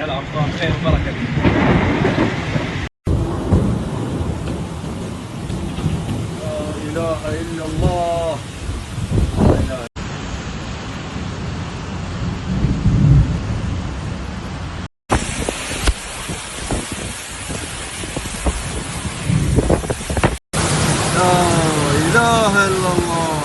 على أرقام خير وبركة. لا إله إلا الله. لا إله إلا الله.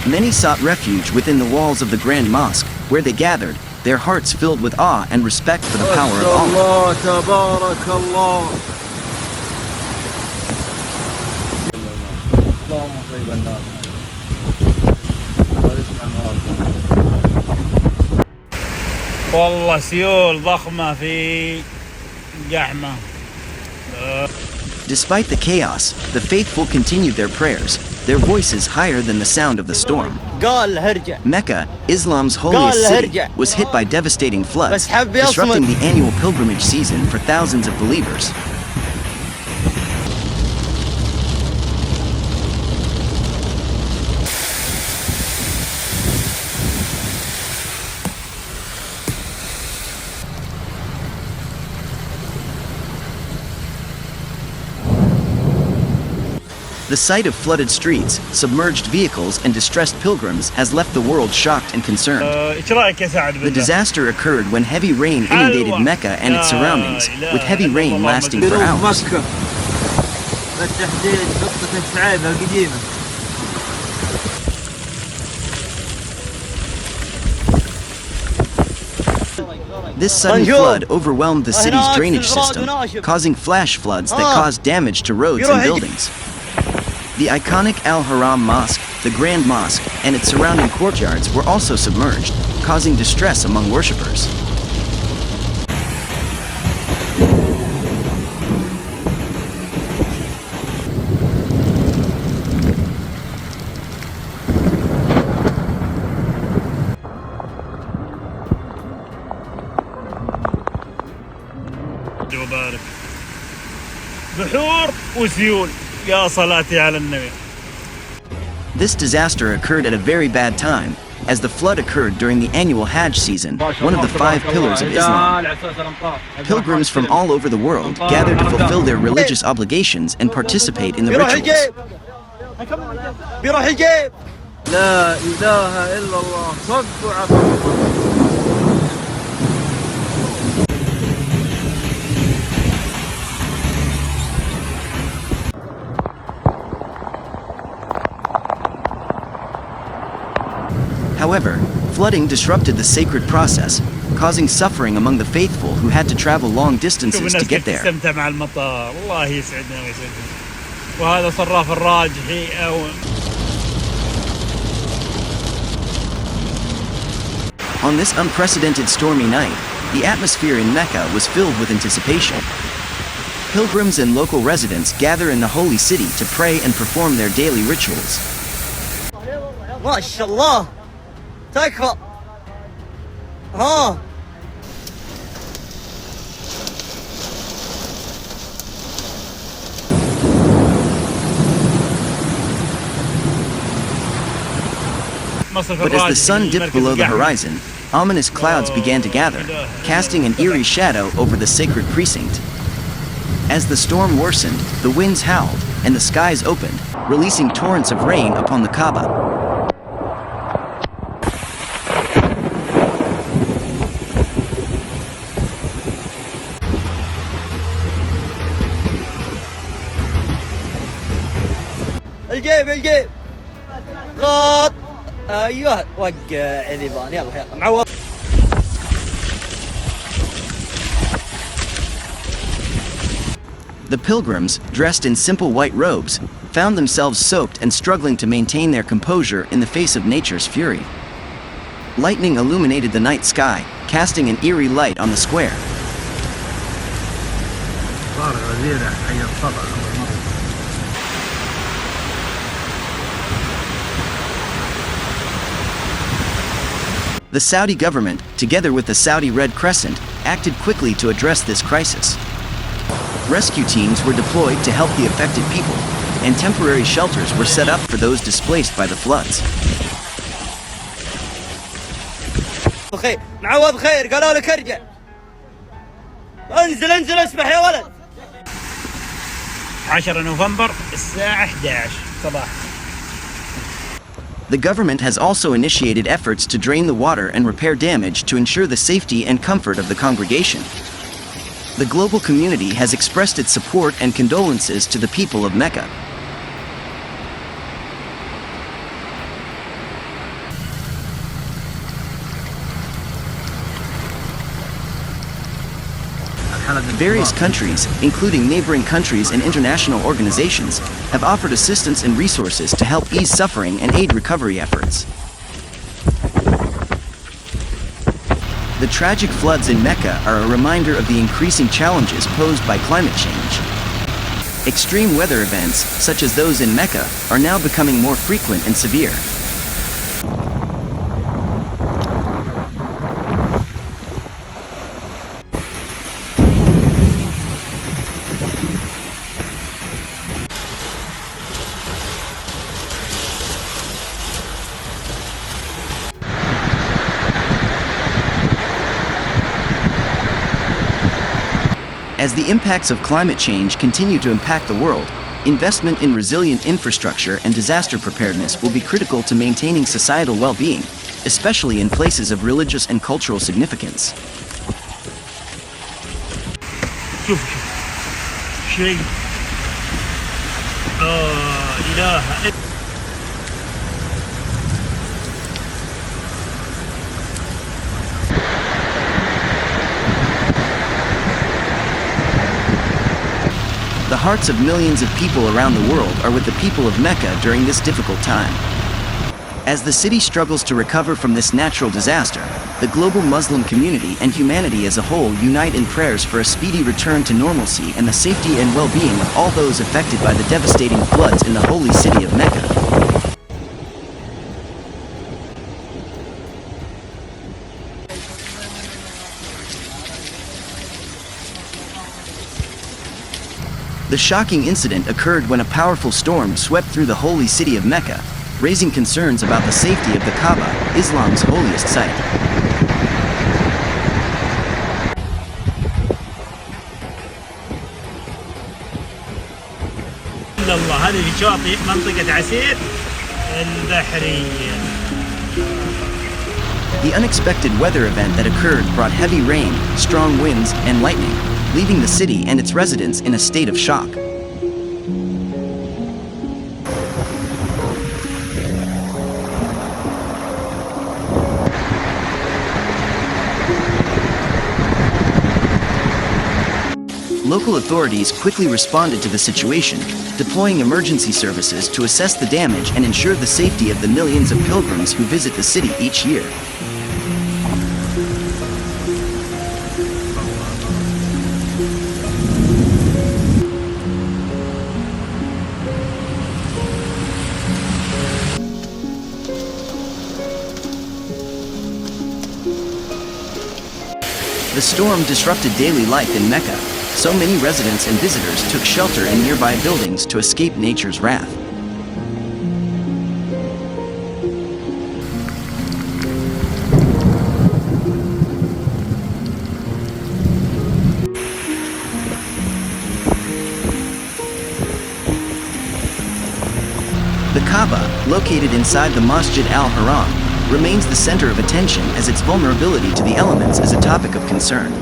Many sought refuge within the walls of the Grand Mosque, where they gathered, their hearts filled with awe and respect for the power of Allah. تبارك الله. والله سيول ضخمة في جحمة. Despite the chaos, the faithful continued their prayers, their voices higher than the sound of the storm. Mecca, Islam's holiest city, was hit by devastating floods, disrupting the annual pilgrimage season for thousands of believers. The sight of flooded streets, submerged vehicles, and distressed pilgrims has left the world shocked and concerned. The disaster occurred when heavy rain inundated Mecca and its surroundings, with heavy rain lasting for hours. This sudden flood overwhelmed the city's drainage system, causing flash floods that caused damage to roads and buildings. The iconic Al-Haram mosque, the Grand Mosque, and its surrounding courtyards were also submerged, causing distress among worshippers. بحور وسيول. يا صلاتي على النبي. This disaster occurred at a very bad time, as the flood occurred during the annual Hajj season, one of the 5 pillars of Islam. Pilgrims from all over the world gather to fulfill their religious obligations and participate in the rituals. لا إله إلا الله. صدقوا عفوا. However, flooding disrupted the sacred process, causing suffering among the faithful who had to travel long distances to get there. On this unprecedented stormy night, the atmosphere in Mecca was filled with anticipation. Pilgrims and local residents gather in the holy city to pray and perform their daily rituals. MashaAllah. تكفى ها But as the sun dipped below the horizon, ominous clouds began to gather, casting an eerie shadow over the sacred precinct. As the storm worsened, the winds howled, and the skies opened, releasing torrents of rain upon the Kaaba. الجيب غاط ايوه وقع اليابان يلا معوض. The pilgrims, dressed in simple white robes, found themselves soaked and struggling to maintain their composure in the face of nature's fury. Lightning illuminated the night sky, casting an eerie light on the square. The Saudi government, together with the Saudi Red Crescent, acted quickly to address this crisis. Rescue teams were deployed to help the affected people, and temporary shelters were set up for those displaced by the floods. بخير معوض خير قالوا لك ارجع انزل اسبح يا ولد 10 نوفمبر الساعة 11 صباح. The government has also initiated efforts to drain the water and repair damage to ensure the safety and comfort of the congregation. The global community has expressed its support and condolences to the people of Mecca. Various countries, including neighboring countries and international organizations, have offered assistance and resources to help ease suffering and aid recovery efforts. The tragic floods in Mecca are a reminder of the increasing challenges posed by climate change. Extreme weather events, such as those in Mecca, are now becoming more frequent and severe. As the impacts of climate change continue to impact the world, investment in resilient infrastructure and disaster preparedness will be critical to maintaining societal well-being, especially in places of religious and cultural significance. شوف شيء إله. The hearts of millions of people around the world are with the people of Mecca during this difficult time. As the city struggles to recover from this natural disaster, the global Muslim community and humanity as a whole unite in prayers for a speedy return to normalcy and the safety and well-being of all those affected by the devastating floods in the holy city of Mecca. The shocking incident occurred when a powerful storm swept through the holy city of Mecca, raising concerns about the safety of the Kaaba, Islam's holiest site. هذه في شاطئ منطقة عسير البحرية. The unexpected weather event that occurred brought heavy rain, strong winds, and lightning, leaving the city and its residents in a state of shock. Local authorities quickly responded to the situation, deploying emergency services to assess the damage and ensure the safety of the millions of pilgrims who visit the city each year. The storm disrupted daily life in Mecca, so many residents and visitors took shelter in nearby buildings to escape nature's wrath. The Kaaba, located inside the Masjid Al-Haram, remains the center of attention as its vulnerability to the elements is a topic of concern.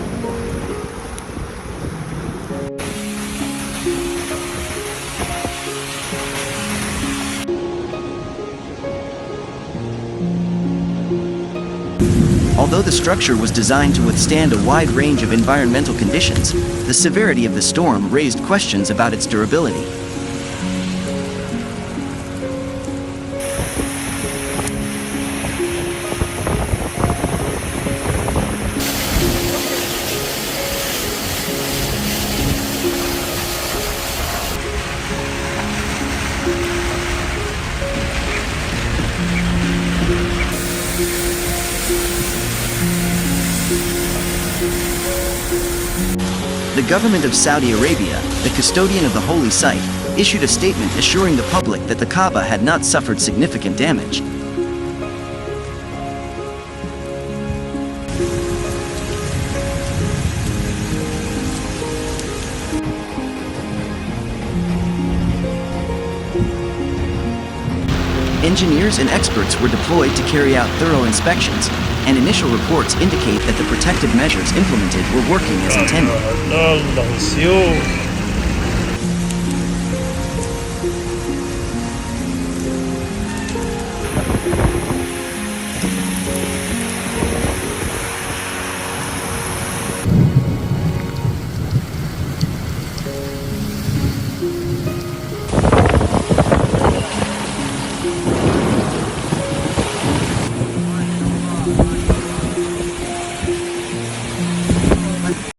Although the structure was designed to withstand a wide range of environmental conditions, the severity of the storm raised questions about its durability. the government of Saudi Arabia, the custodian of the holy site, issued a statement assuring the public that the Kaaba had not suffered significant damage. Engineers and experts were deployed to carry out thorough inspections, and initial reports indicate that the protective measures implemented were working as intended. الله السيوف